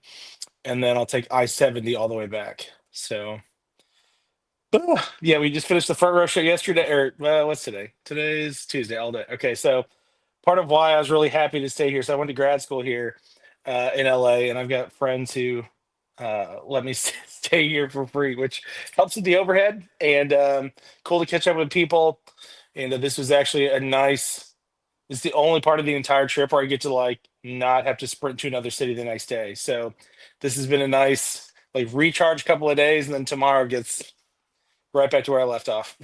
and then I'll take I-70 all the way back. So yeah, we just finished the front row show yesterday, or what's today? Today's Tuesday, all day. Okay, so part of why I was really happy to stay here, so I went to grad school here in LA, and I've got friends who let me stay here for free, which helps with the overhead, and cool to catch up with people. And this was actually it's the only part of the entire trip where I get to not have to sprint to another city the next day. So this has been a nice recharge couple of days, and then tomorrow gets right back to where I left off.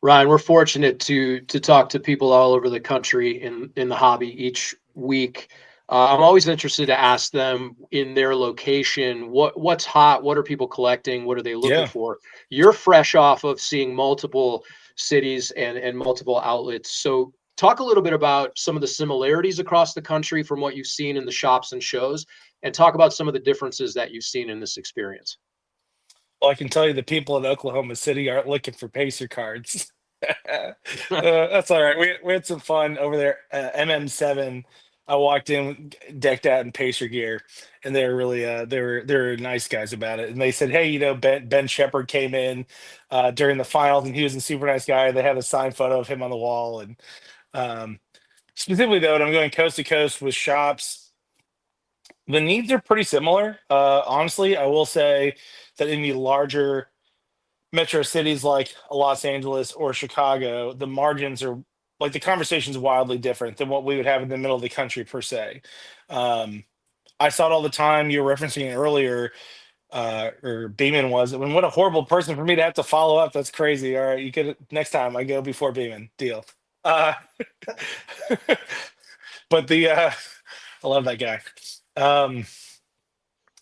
Ryan, we're fortunate to talk to people all over the country in the hobby each week. I'm always interested to ask them in their location, what's hot, what are people collecting, what are they looking for? You're fresh off of seeing multiple cities and multiple outlets. So talk a little bit about some of the similarities across the country from what you've seen in the shops and shows, and talk about some of the differences that you've seen in this experience. Well, I can tell you the people in Oklahoma City aren't looking for Pacer cards. That's all right. We had some fun over there. MM7. I walked in decked out in Pacer gear, and they were really they were nice guys about it. And they said, "Hey, Ben Shepherd came in during the finals, and he was a super nice guy." They had a signed photo of him on the wall. And specifically, though, when I'm going coast to coast with shops, the needs are pretty similar. Honestly, I will say that in the larger metro cities like Los Angeles or Chicago, the margins are the conversation's wildly different than what we would have in the middle of the country per se. I saw it all the time. You were referencing it earlier, or Beeman was. I mean, what a horrible person for me to have to follow up. That's crazy. All right, you could next time I go before Beeman. Deal. But I love that guy.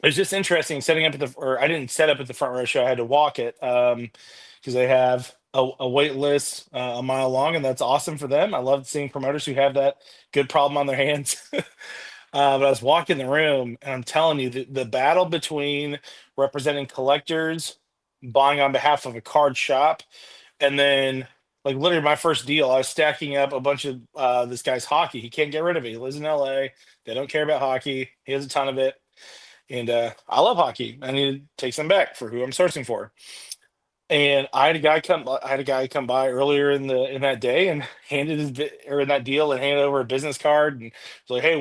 It's just interesting setting up or I didn't set up at the front row show. I had to walk it because they have a wait list a mile long, and that's awesome for them. I love seeing promoters who have that good problem on their hands. But I was walking the room, and I'm telling you, the battle between representing collectors, buying on behalf of a card shop, and then like literally my first deal, I was stacking up a bunch of this guy's hockey. He can't get rid of it. He lives in LA. They don't care about hockey. He has a ton of it. And I love hockey. I need to take some back for who I'm sourcing for. And I had a guy come by earlier in that day and in that deal and handed over a business card and was like, hey,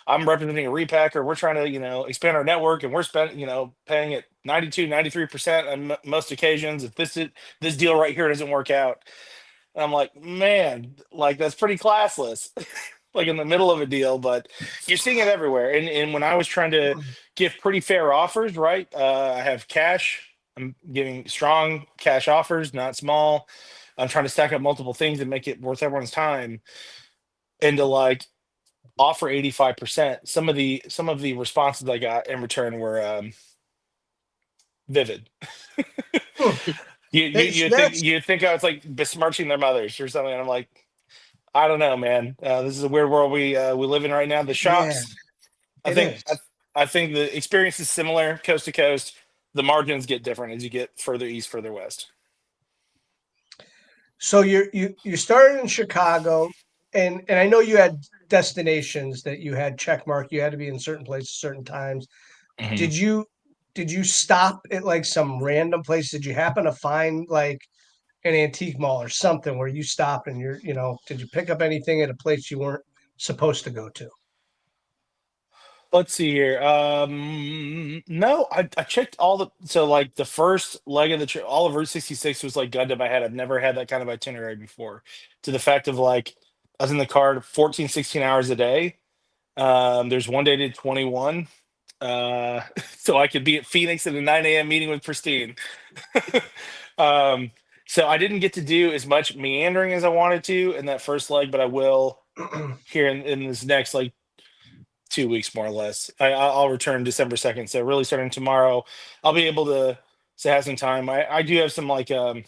I'm representing a repacker. We're trying to, expand our network, and we're paying at 92-93% on most occasions. If this deal right here doesn't work out. And I'm like, man, like that's pretty classless. Like in the middle of a deal, but you're seeing it everywhere. And when I was trying to give pretty fair offers, right? I have cash. I'm giving strong cash offers, not small. I'm trying to stack up multiple things and make it worth everyone's time. And to like offer 85%. Some of the responses I got in return were vivid. You think I was like besmirching their mothers or something. And I'm like, I don't know, man. This is a weird world we live in right now. The shops, Yeah, I think the experience is similar coast to coast. The margins get different as you get further east, further west. So you started in Chicago, and I know you had destinations that you had check mark. You had to be in certain places, certain times. Mhm. Did you stop at like some random place? Did you happen to find like an antique mall or something where you stopped and did you pick up anything at a place you weren't supposed to go to? Let's see here. No, I checked like the first leg of the trip, all of Route 66 was like gun to my head. I've never had that kind of itinerary before. To the fact of like, I was in the car 14, 16 hours a day. There's one day I did 21. So I could be at Phoenix at a 9 a.m. meeting with Pristine. So I didn't get to do as much meandering as I wanted to in that first leg, but I will here in this next like 2 weeks more or less. I'll return December 2nd. So really starting tomorrow, I'll be able to have some time. I do have some like I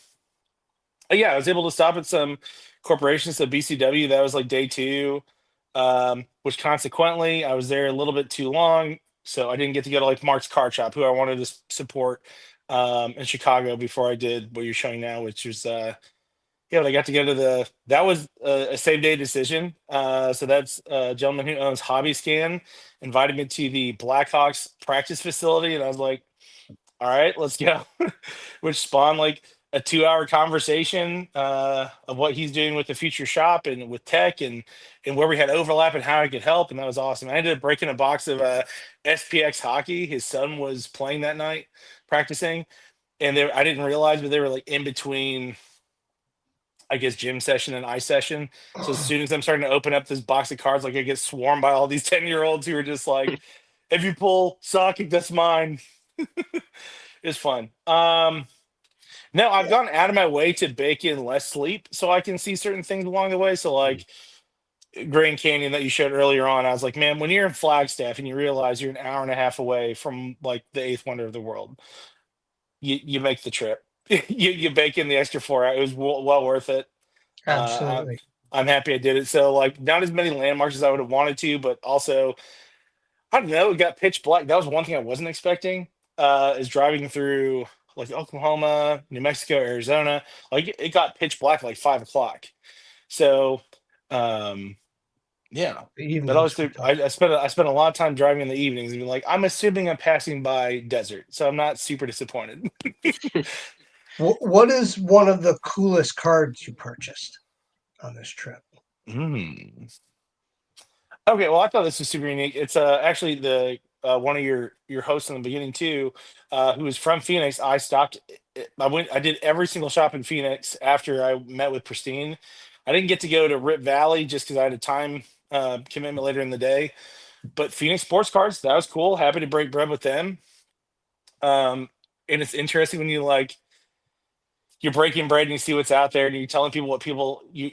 was able to stop at some corporations. So BCW, that was like day 2. Which consequently I was there a little bit too long. So I didn't get to go to like Mark's Car Shop, who I wanted to support in Chicago before I did what you're showing now, which was but I got to go to that was a same day decision. So that's a gentleman who owns Hobby Scan invited me to the Blackhawks practice facility, and I was like, all right, let's go. Which spawned like a 2-hour conversation of what he's doing with the future shop and with tech and where we had overlap and how I could help. And that was awesome. I ended up breaking a box of SPX hockey. His son was playing that night, practicing. And I didn't realize, but they were like in between, I guess, gym session and ice session. So as soon as I'm starting to open up this box of cards, like I get swarmed by all these 10-year-olds who are just like, if you pull Sonic, that's mine. It's fun. No, I've gone out of my way to bake in less sleep so I can see certain things along the way. So like Grand Canyon that you showed earlier on, I was like, man, when you're in Flagstaff and you realize you're an hour and a half away from like the 8th wonder of the world, you make the trip. you bake in the extra 4 hours. It was well worth it. Absolutely. I'm happy I did it. So like not as many landmarks as I would have wanted to, but also I don't know, it got pitch black. That was one thing I wasn't expecting. Is driving through like Oklahoma, New Mexico, Arizona. Like it got pitch black like 5 o'clock. So yeah. But I spent a lot of time driving in the evenings and be like, I'm assuming I'm passing by desert, so I'm not super disappointed. What is one of the coolest cards you purchased on this trip? Okay, well, I thought this was super unique. It's actually the one of your hosts in the beginning too, who was from Phoenix. I did every single shop in Phoenix after I met with Pristine. I didn't get to go to Rip Valley just because I had a time commitment later in the day. But Phoenix Sports Cards, that was cool. Happy to break bread with them. And it's interesting when you're breaking bread and you see what's out there and you're telling people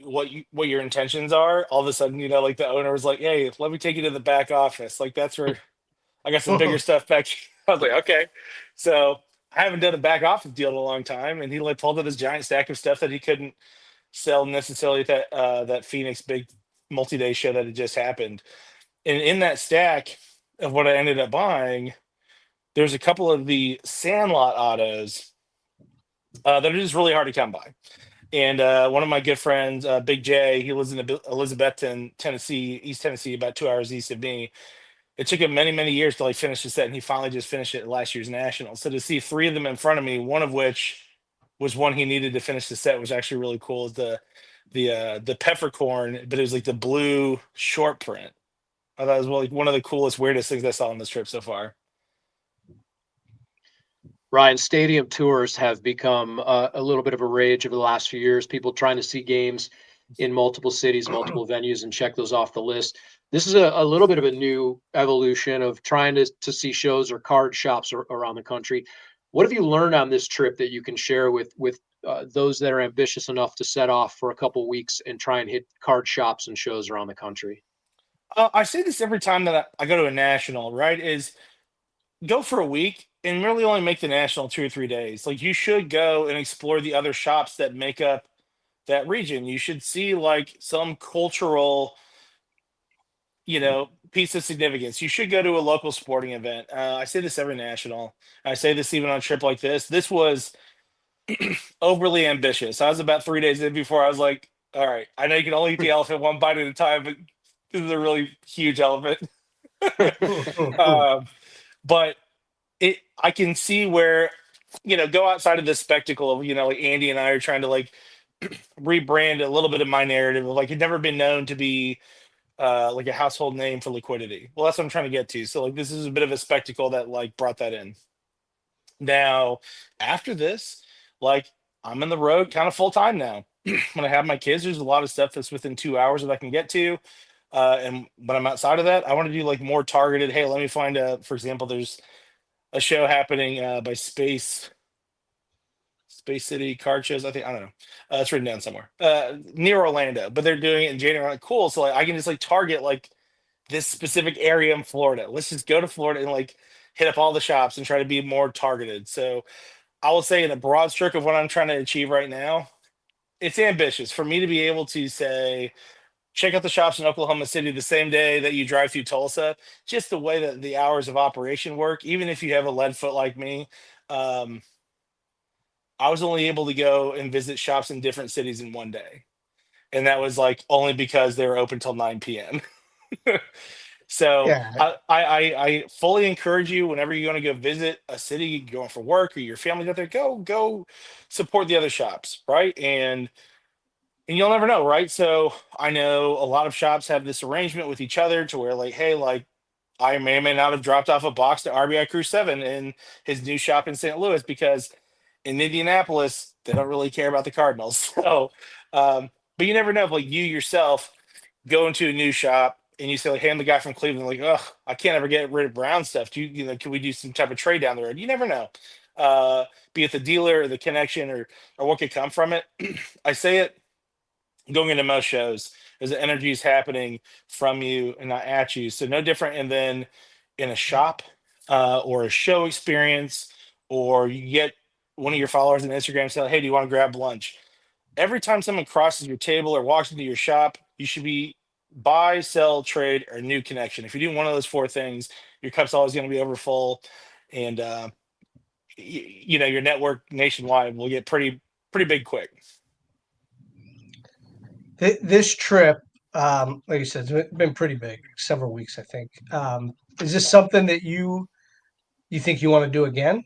what your intentions are. All of a sudden, like the owner was like, hey, let me take you to the back office. Like that's where I got some bigger stuff back I was like, okay. So I haven't done a back office deal in a long time, and he like pulled out this giant stack of stuff that he couldn't sell necessarily at that Phoenix big multi-day show that had just happened. And in that stack of what I ended up buying, there's a couple of the Sandlot autos that are just really hard to come by. And one of my good friends, Big J, he lives in Elizabethton, Tennessee, East Tennessee, about 2 hours east of me. It took him many, many years till he finished the set, and he finally just finished it at last year's national. So to see three of them in front of me, one of which was one he needed to finish the set, was actually really cool. Is the peppercorn, but it was like the blue short print. I thought it was like one of the coolest, weirdest things I saw on this trip so far. Ryan, stadium tours have become a little bit of a rage over the last few years. People trying to see games in multiple cities, multiple venues, and check those off the list. This is a little bit of a new evolution of trying to see shows or card shops around the country. What have you learned on this trip that you can share with those that are ambitious enough to set off for a couple weeks and try and hit card shops and shows around the country? I say this every time that I go to a national, right? Is go for a week and really only make the national 2 or 3 days. Like you should go and explore the other shops that make up that region. You should see like some cultural, piece of significance. You should go to a local sporting event. I say this every national. I say this even on a trip like this. This was overly ambitious. I was about 3 days in before I was like, all right, I know you can only eat the elephant one bite at a time, but this is a really huge elephant. But I can see where, go outside of the spectacle of, like Andy and I are trying to like rebrand a little bit of my narrative of like, it'd never been known to be like a household name for liquidity. Well, that's what I'm trying to get to. So like, this is a bit of a spectacle that like brought that in. Now, after this, like I'm in the road kind of full time now. When I have my kids, there's a lot of stuff that's within 2 hours that I can get to. And when I'm outside of that, I want to do like more targeted. Hey, let me find for example, there's a show happening by Space City card shows. I don't know. It's written down somewhere near Orlando, but they're doing it in January. Like, cool. So like, I can just like target like this specific area in Florida. Let's just go to Florida and like hit up all the shops and try to be more targeted. So I will say in a broad stroke of what I'm trying to achieve right now, it's ambitious for me to be able to say, check out the shops in Oklahoma City the same day that you drive through Tulsa. Just the way that the hours of operation work, even if you have a lead foot like me, I was only able to go and visit shops in different cities in one day. And that was like only because they were open till 9 p.m. So Yeah. I fully encourage you, whenever you're going to go visit a city, you're going for work or your family's out there, go support the other shops, right? And you'll never know, right? So I know a lot of shops have this arrangement with each other to where like, hey, like I may or may not have dropped off a box to RBI Crew 7 in his new shop in St. Louis, because in Indianapolis, they don't really care about the Cardinals. So, but you never know if like you yourself go into a new shop and you say like, hey, I'm the guy from Cleveland, like, oh, I can't ever get rid of Brown stuff. Can we do some type of trade down the road? You never know. Be it the dealer or the connection or what could come from it. I say it going into most shows is the energy is happening from you and not at you. So no different. And then in a shop or a show experience, or you get one of your followers on Instagram say, hey, do you want to grab lunch? Every time someone crosses your table or walks into your shop, you should be buy, sell, trade, or new connection. If you do one of those four things, your cup's always going to be over full. And, your network nationwide will get pretty big quick. This trip, like you said, it's been pretty big, several weeks, I think. Is this something that you think you want to do again?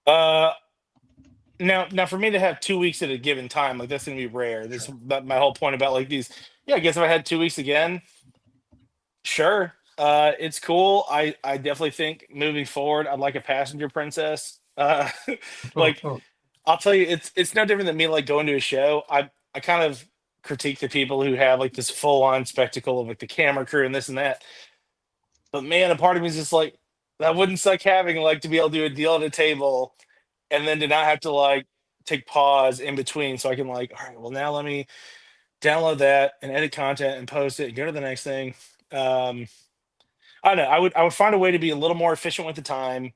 Now for me to have 2 weeks at a given time, like that's gonna be rare. This my whole point about like these. Yeah, I guess if I had 2 weeks again, sure. It's cool. I definitely think moving forward, I'd like a passenger princess. Like I'll tell you, it's no different than me like going to a show. I kind of critique the people who have like this full on spectacle of like the camera crew and this and that. But man, a part of me is just like, that wouldn't suck having like to be able to do a deal at a table and then to not have to like take pause in between, so I can like, all right, well now let me download that and edit content and post it and go to the next thing. I don't know. I would find a way to be a little more efficient with the time.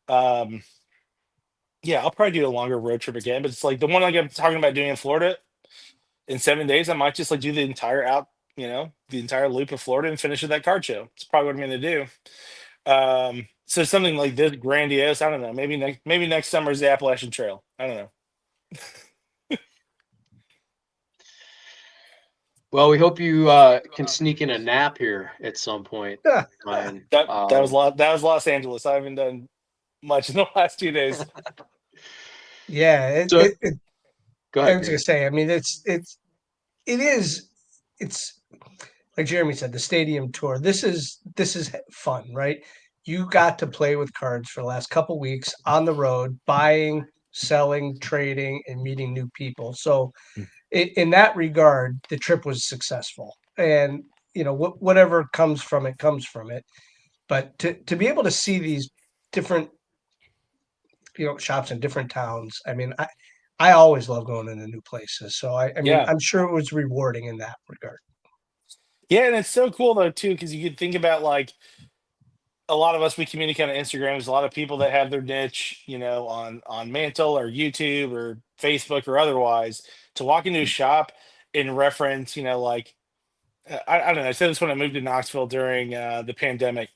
Yeah, I'll probably do a longer road trip again, but it's like the one like I'm talking about doing in Florida in 7 days. I might just like do the entire the entire loop of Florida and finish with that card show. It's probably what I'm going to do. So something like this grandiose. I don't know. Maybe next summer is the Appalachian Trail. I don't know. Well, we hope you can sneak in a nap here at some point, Ryan. That was Los Angeles. I haven't done much in the last 2 days. Yeah, Go I ahead. was gonna say. I mean, it's like Jeremy said, the stadium tour. This is fun, right? You got to play with cards for the last couple weeks on the road, buying, selling, trading, and meeting new people. So, in that regard, the trip was successful. And whatever comes from it comes from it. But to be able to see these different shops in different towns. I mean, I always love going into new places. So I mean, Yeah. I'm sure it was rewarding in that regard. Yeah, and it's so cool though too, because you could think about like a lot of us we communicate on Instagram. There's a lot of people that have their niche, on Mantle or YouTube or Facebook or otherwise. To walk into a shop and reference, like I don't know. I said this when I moved to Knoxville during the pandemic.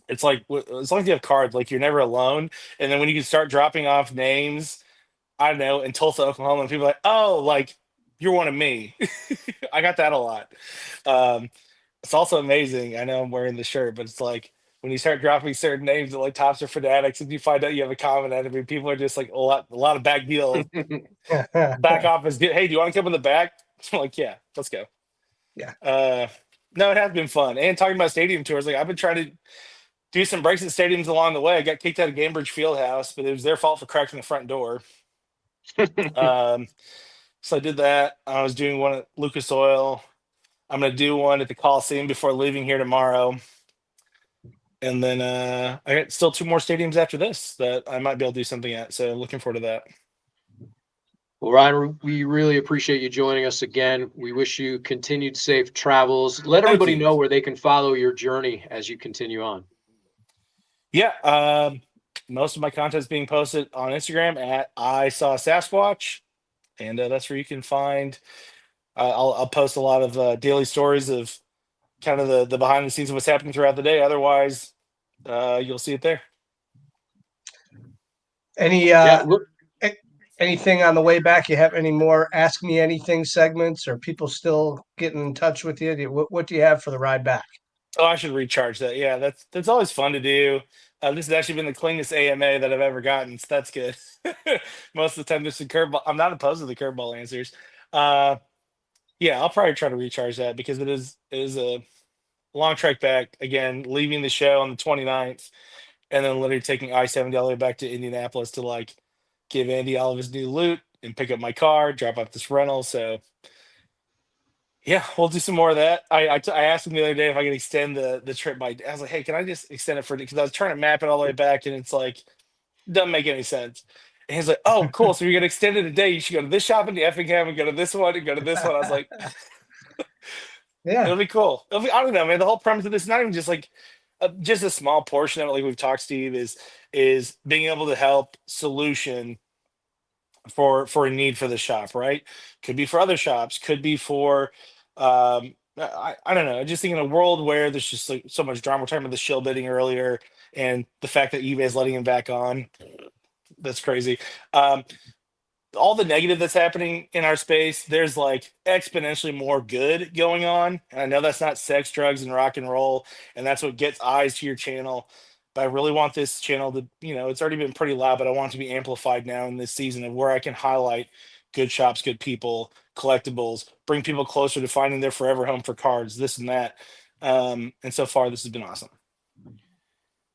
It's like as long as you have cards, like you're never alone. And then when you can start dropping off names, I don't know, in Tulsa, Oklahoma, and people are like, oh, like you're one of me. I got that a lot. It's also amazing. I know I'm wearing the shirt, but it's like when you start dropping certain names at like Tops or Fanatics, and you find out you have a common enemy, people are just like a lot of back deals, back office. Hey, do you want to come in the back? I'm like, yeah, let's go. Yeah. No, it has been fun. And talking about stadium tours, like I've been trying to do some breaks at stadiums along the way. I got kicked out of Gamebridge Fieldhouse, but it was their fault for cracking the front door. So I did that. I was doing one at Lucas Oil. I'm going to do one at the Coliseum before leaving here tomorrow. And then I got still 2 more stadiums after this that I might be able to do something at. So looking forward to that. Well, Ryan, we really appreciate you joining us again. We wish you continued safe travels. Let everybody know where they can follow your journey as you continue on. Yeah. Most of my content is being posted on Instagram at I Saw Sasquatch. And that's where you can find. I'll post a lot of daily stories of kind of the behind the scenes of what's happening throughout the day. Otherwise, you'll see it there. Anything on the way back? You have any more Ask Me Anything segments, or people still getting in touch with you? What do you have for the ride back? Oh, I should recharge that. Yeah, that's always fun to do. This has actually been the cleanest AMA that I've ever gotten, so that's good. Most of the time, there's some curveball. I'm not opposed to the curveball answers. Yeah, I'll probably try to recharge that because it is a long trek back. Again, leaving the show on the 29th, and then literally taking I-70 all the way back to Indianapolis to like give Andy all of his new loot and pick up my car, drop off this rental. So yeah, we'll do some more of that. I asked him the other day if I could extend the trip by. I was like, hey, can I just extend it because I was trying to map it all the way back, and it's like doesn't make any sense. And he's like, oh, cool. So you're gonna extend it a day. You should go to this shop in the Effingham and go to this one and go to this one. I was like, yeah, it'll be cool. I don't know, man. The whole premise of this is not even just like just a small portion of it, like we've talked, Steve, is being able to help solution for a need for the shop, right? Could be for other shops, could be for I don't know. I just think in a world where there's just like so much drama. We're talking about the shill bidding earlier and the fact that eBay is letting him back on. That's crazy. All the negative that's happening in our space, there's like exponentially more good going on. And I know that's not sex, drugs, and rock and roll, and that's what gets eyes to your channel. But I really want this channel to, it's already been pretty loud, but I want it to be amplified now in this season of where I can highlight good shops, good people, collectibles, bring people closer to finding their forever home for cards, this and that. And so far, this has been awesome.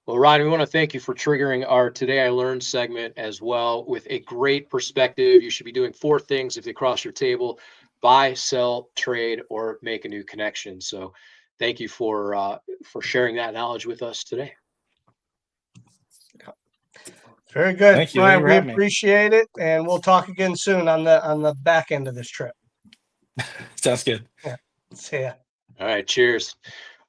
Well, Ryan, we want to thank you for triggering our Today I Learned segment as well with a great perspective. You should be doing 4 things if they cross your table: buy, sell, trade, or make a new connection. So thank you for sharing that knowledge with us today. Very good. Thank you. Ryan, we appreciate it, and we'll talk again soon on the back end of this trip. Sounds good. Yeah. See ya. All right. Cheers.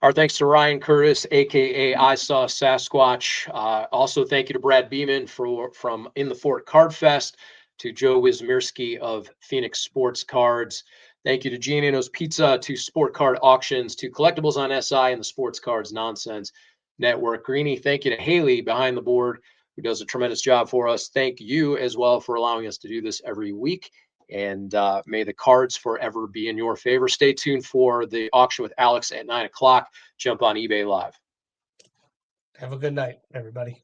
Our thanks to Ryan Curtis, aka I Saw Sasquatch. Also, thank you to Brad Beeman from In the Fort Card Fest, to Joe Wysmierski of Phonix Sports Cards. Thank you to Giannino's Pizza, to Sport Card Auctions, to Collectibles on SI and the Sports Cards Nonsense Network. Greeny, thank you to Haley behind the board, who does a tremendous job for us. Thank you as well for allowing us to do this every week. And may the cards forever be in your favor. Stay tuned for the auction with Alex at 9 o'clock. Jump on eBay Live. Have a good night, everybody.